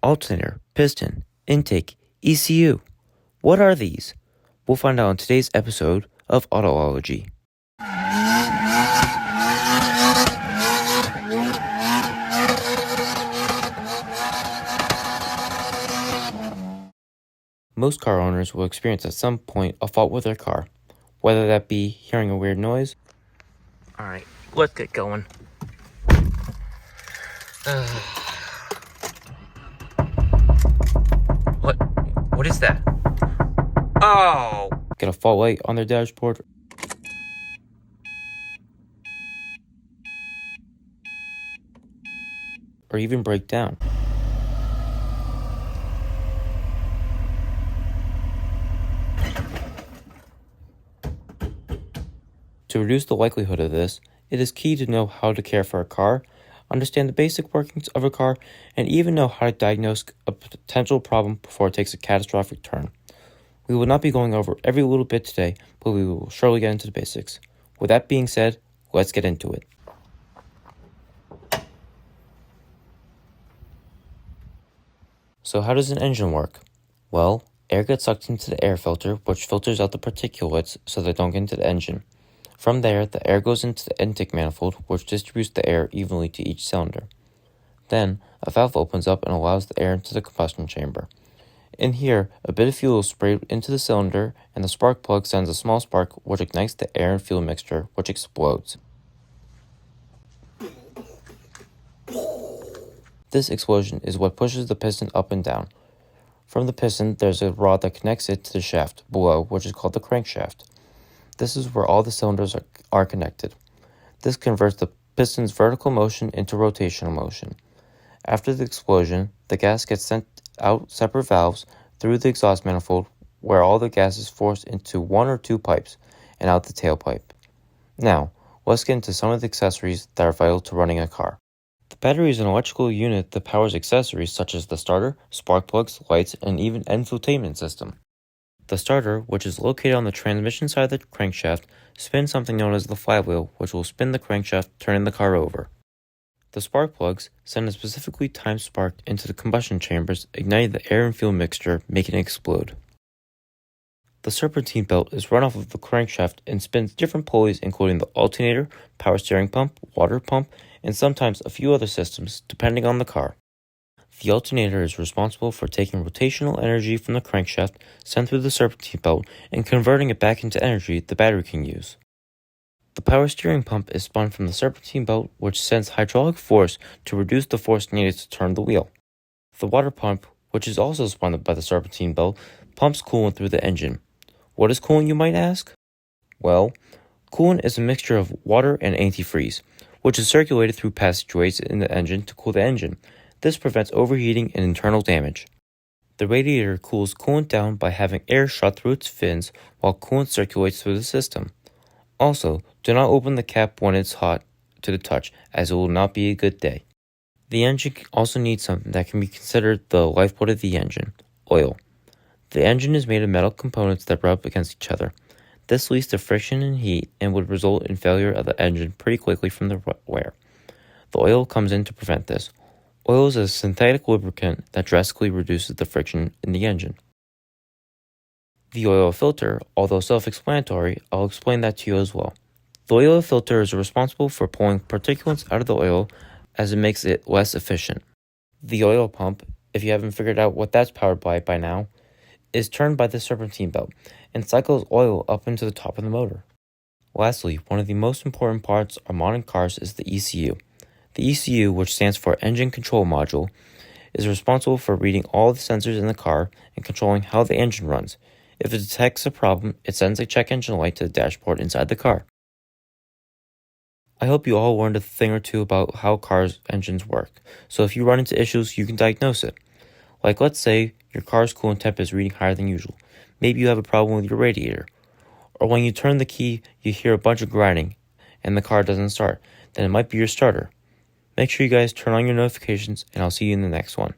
alternator, piston, intake, ECU. What are these? We'll find out in today's episode of Autology. Most car owners will experience at some point a fault with their car, whether that be hearing a weird noise. Alright, let's get going. What is that? Oh! Get a fault light on their dashboard. Or even break down. To reduce the likelihood of this, it is key to know how to care for a car, understand the basic workings of a car, and even know how to diagnose a potential problem before it takes a catastrophic turn. We will not be going over every little bit today, but we will surely get into the basics. With that being said, let's get into it. So how does an engine work? Well, air gets sucked into the air filter, which filters out the particulates so they don't get into the engine. From there, the air goes into the intake manifold, which distributes the air evenly to each cylinder. Then, a valve opens up and allows the air into the combustion chamber. In here, a bit of fuel is sprayed into the cylinder, and the spark plug sends a small spark which ignites the air and fuel mixture, which explodes. This explosion is what pushes the piston up and down. From the piston, there's a rod that connects it to the shaft below, which is called the crankshaft. This is where all the cylinders are connected. This converts the piston's vertical motion into rotational motion. After the explosion, the gas gets sent out separate valves through the exhaust manifold, where all the gas is forced into one or two pipes and out the tailpipe. Now, let's get into some of the accessories that are vital to running a car. The battery is an electrical unit that powers accessories such as the starter, spark plugs, lights, and even infotainment system. The starter, which is located on the transmission side of the crankshaft, spins something known as the flywheel, which will spin the crankshaft, turning the car over. The spark plugs send a specifically timed spark into the combustion chambers, igniting the air and fuel mixture, making it explode. The serpentine belt is run off of the crankshaft and spins different pulleys, including the alternator, power steering pump, water pump, and sometimes a few other systems, depending on the car. The alternator is responsible for taking rotational energy from the crankshaft sent through the serpentine belt and converting it back into energy the battery can use. The power steering pump is spun from the serpentine belt, which sends hydraulic force to reduce the force needed to turn the wheel. The water pump, which is also spun by the serpentine belt, pumps coolant through the engine. What is coolant, you might ask? Well, coolant is a mixture of water and antifreeze, which is circulated through passageways in the engine to cool the engine. This prevents overheating and internal damage. The radiator cools coolant down by having air shot through its fins while coolant circulates through the system. Also, do not open the cap when it's hot to the touch, as it will not be a good day. The engine also needs something that can be considered the lifeblood of the engine: oil. The engine is made of metal components that rub against each other. This leads to friction and heat and would result in failure of the engine pretty quickly from the wear. The oil comes in to prevent this. Oil is a synthetic lubricant that drastically reduces the friction in the engine. The oil filter, although self-explanatory, I'll explain that to you as well. The oil filter is responsible for pulling particulates out of the oil as it makes it less efficient. The oil pump, if you haven't figured out what that's powered by now, is turned by the serpentine belt and cycles oil up into the top of the motor. Lastly, one of the most important parts of modern cars is the ECU. The ECU, which stands for Engine Control Module, is responsible for reading all the sensors in the car and controlling how the engine runs. If it detects a problem, it sends a check engine light to the dashboard inside the car. I hope you all learned a thing or two about how cars' engines work, so if you run into issues, you can diagnose it. Like, let's say your car's coolant temp is reading higher than usual. Maybe you have a problem with your radiator. Or when you turn the key, you hear a bunch of grinding and the car doesn't start. Then it might be your starter. Make sure you guys turn on your notifications, and I'll see you in the next one.